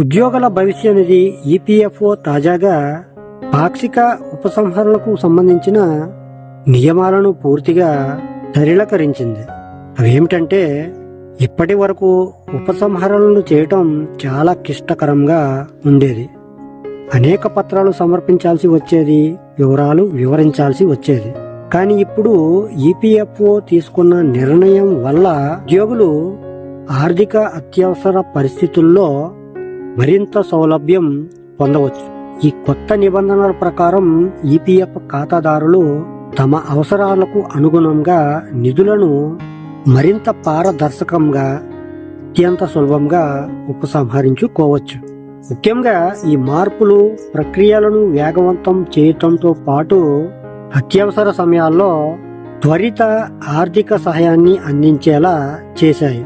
ఉద్యోగుల భవిష్య నిధి ఈపీఎఫ్ఓ తాజాగా పాక్షిక ఉపసంహరణకు సంబంధించిన నియమాలను పూర్తిగా సరళీకరించింది. అవేమిటంటే, ఇప్పటి వరకు ఉపసంహరణలు చేయటం చాలా క్లిష్టకరంగా ఉండేది. అనేక పత్రాలు సమర్పించాల్సి వచ్చేది, వివరాలు వివరించాల్సి వచ్చేది. కానీ ఇప్పుడు ఈపీఎఫ్ఓ తీసుకున్న నిర్ణయం వల్ల ఉద్యోగులు ఆర్థిక అత్యవసర పరిస్థితుల్లో మరింత సౌలభ్యం పొందవచ్చు. ఈ కొత్త నిబంధనల ప్రకారం ఈపీఎఫ్ ఖాతాదారులు తమ అవసరాలకు అనుగుణంగా నిధులను మరింత పారదర్శకంగా, అత్యంత సులభంగా ఉపసంహరించుకోవచ్చు. ముఖ్యంగా ఈ మార్పులు ప్రక్రియలను వేగవంతం చేయటంతో పాటు అత్యవసర సమయాల్లో త్వరిత ఆర్థిక సహాయాన్ని అందించేలా చేశాయి.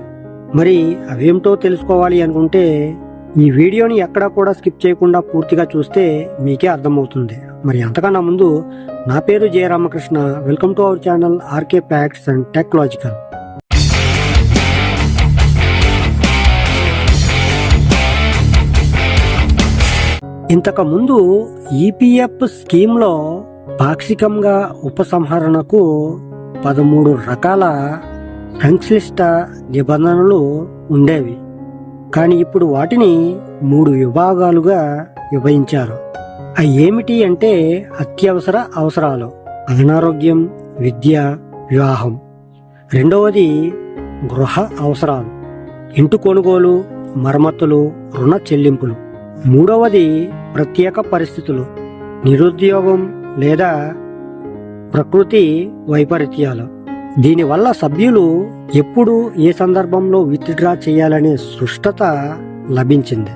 మరి అవేమిటో తెలుసుకోవాలి అనుకుంటే ఈ వీడియోని ఎక్కడా కూడా స్కిప్ చేయకుండా పూర్తిగా చూస్తే మీకే అర్థమవుతుంది. మరి అంతకన్నా ముందు, నా పేరు Jaya Ramakrishna. Welcome to our channel RK facts and technological. ఇంతకు ముందు ఈపీఎఫ్ స్కీమ్లో పాక్షికంగా ఉపసంహరణకు 13 రకాల సంక్లిష్ట నిబంధనలు ఉండేవి. కానీ ఇప్పుడు వాటిని 3 విభాగాలుగా విభజించారు. అవి ఏమిటి అంటే, అత్యవసర అవసరాలు, అనారోగ్యం, విద్య, వివాహం. రెండవది గృహ అవసరాలు, ఇంటి కొనుగోలు, మరమ్మతులు, రుణ చెల్లింపులు. మూడవది ప్రత్యేక పరిస్థితులు, నిరుద్యోగం లేదా ప్రకృతి వైపరీత్యాలు. దీనివల్ల సభ్యులు ఎప్పుడు ఏ సందర్భంలో విత్డ్రా చేయాలనే స్పష్టత లభించింది.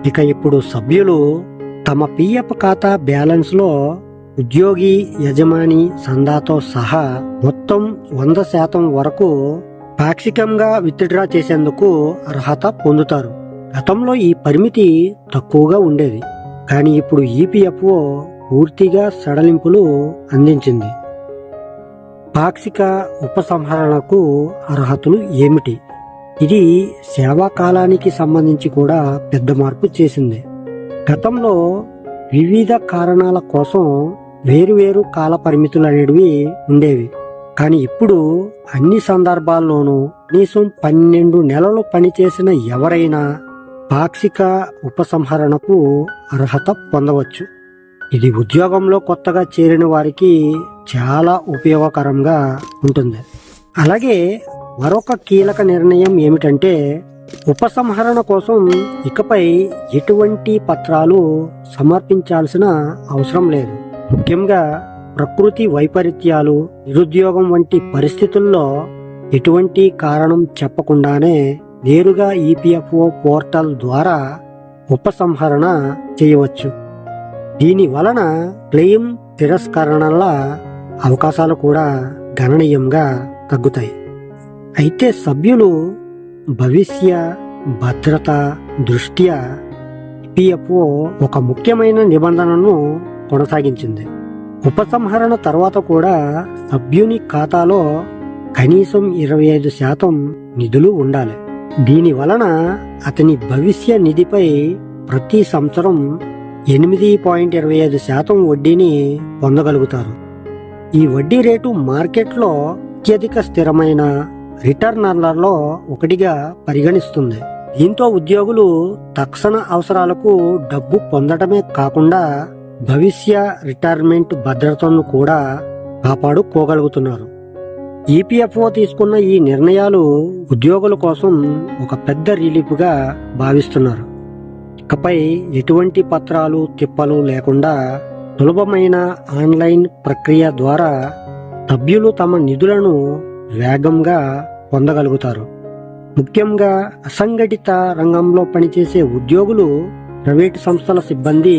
ఇక ఇప్పుడు సభ్యులు తమ పిఎఫ్ ఖాతా బ్యాలెన్స్ లో ఉద్యోగి యజమాని సందాతో సహా మొత్తం 100% వరకు పాక్షికంగా విత్డ్రా చేసేందుకు అర్హత పొందుతారు. గతంలో ఈ పరిమితి తక్కువగా ఉండేది, కానీ ఇప్పుడు ఈపీఎఫ్ఓ పూర్తిగా సడలింపులు అందించింది. పాక్షిక ఉపసంహరణకు అర్హతలు ఏమిటి? ఇది సేవా కాలానికి సంబంధించి కూడా పెద్ద మార్పు చేసింది. గతంలో వివిధ కారణాల కోసం వేరువేరు కాల పరిమితులు అనేవి ఉండేవి. కానీ ఇప్పుడు అన్ని సందర్భాల్లోనూ కనీసం 12 నెలలు పనిచేసిన ఎవరైనా పాక్షిక ఉపసంహరణకు అర్హత పొందవచ్చు. ఇది ఉద్యోగంలో కొత్తగా చేరిన వారికి చాలా ఉపయోగకరంగా ఉంటుంది. అలాగే మరొక కీలక నిర్ణయం ఏమిటంటే, ఉపసంహరణ కోసం ఇకపై ఎటువంటి పత్రాలు సమర్పించాల్సిన అవసరం లేదు. ముఖ్యంగా ప్రకృతి వైపరీత్యాలు, నిరుద్యోగం వంటి పరిస్థితుల్లో ఎటువంటి కారణం చెప్పకుండానే నేరుగా ఈపీఎఫ్ఓ పోర్టల్ ద్వారా ఉపసంహరణ చేయవచ్చు. దీని వలన క్లెయిమ్ తిరస్కరణల అవకాశాలు కూడా గణనీయంగా తగ్గుతాయి. అయితే సభ్యులు భవిష్య భద్రత దృష్ట్యా ఈపీఎఫ్ఓ ఒక ముఖ్యమైన నిబంధనను కొనసాగించింది. ఉపసంహరణ తర్వాత కూడా సభ్యుని ఖాతాలో కనీసం 25% నిధులు ఉండాలి. దీని వలన అతని భవిష్య నిధిపై ప్రతి సంవత్సరం 8.25% వడ్డీని పొందగలుగుతారు. ఈ వడ్డీ రేటు మార్కెట్లో అత్యధిక స్థిరమైన రిటర్నర్లలో ఒకటిగా పరిగణిస్తుంది. దీంతో ఉద్యోగులు తక్షణ అవసరాలకు డబ్బు పొందడమే కాకుండా భవిష్య రిటైర్మెంట్ భద్రతను కూడా కాపాడుకోగలుగుతున్నారు. ఈపీఎఫ్ఓ తీసుకున్న ఈ నిర్ణయాలు ఉద్యోగుల కోసం ఒక పెద్ద రిలీఫ్గా భావిస్తున్నారు. ఇకపై ఎటువంటి పత్రాలు తిప్పలు లేకుండా సులభమైన ఆన్లైన్ ప్రక్రియ ద్వారా సభ్యులు తమ నిధులను వేగంగా పొందగలుగుతారు. ముఖ్యంగా అసంఘటిత రంగంలో పనిచేసే ఉద్యోగులు, ప్రైవేటు సంస్థల సిబ్బంది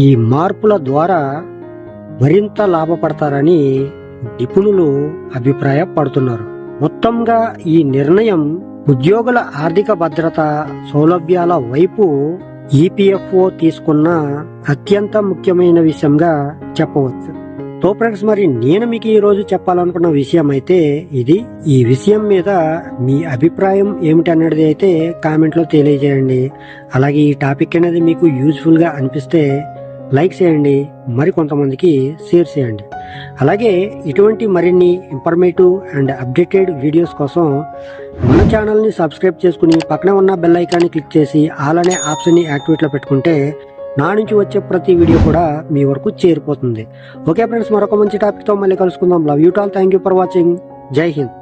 ఈ మార్పుల ద్వారా మరింత లాభపడతారని నిపుణులు అభిప్రాయపడుతున్నారు. మొత్తంగా ఈ నిర్ణయం ఉద్యోగుల ఆర్థిక భద్రత, సౌలభ్యాల వైపు ఈపీఎఫ్ఓ తీసుకున్న అత్యంత ముఖ్యమైన విషయంగా చెప్పవచ్చు. సో ఫ్రెండ్స్, మరి నేను మీకు ఈ రోజు చెప్పాలనుకున్న విషయం అయితే ఇది. ఈ విషయం మీద మీ అభిప్రాయం ఏమిటి అనేది అయితే కామెంట్ లో తెలియజేయండి. అలాగే ఈ టాపిక్ అనేది మీకు యూజ్ఫుల్ గా అనిపిస్తే లైక్ చేయండి, మరి కొంతమందికి షేర్ చేయండి. అలాగే ఇటువంటి మరిన్ని ఇన్ఫర్మేటివ్ అండ్ అప్డేటెడ్ వీడియోస్ కోసం మన ఛానల్ని సబ్స్క్రైబ్ చేసుకుని పక్కనే ఉన్న బెల్ ఐకాన్ని క్లిక్ చేసి ఆల్ అనే ఆప్షన్ని యాక్టివేట్లో పెట్టుకుంటే నా నుంచి వచ్చే ప్రతి వీడియో కూడా మీ వరకు చేరిపోతుంది. ఓకే ఫ్రెండ్స్, మరొక మంచి టాపిక్తో మళ్ళీ కలుసుకుందాం. Love you all, thank you for watching. జై హింద్.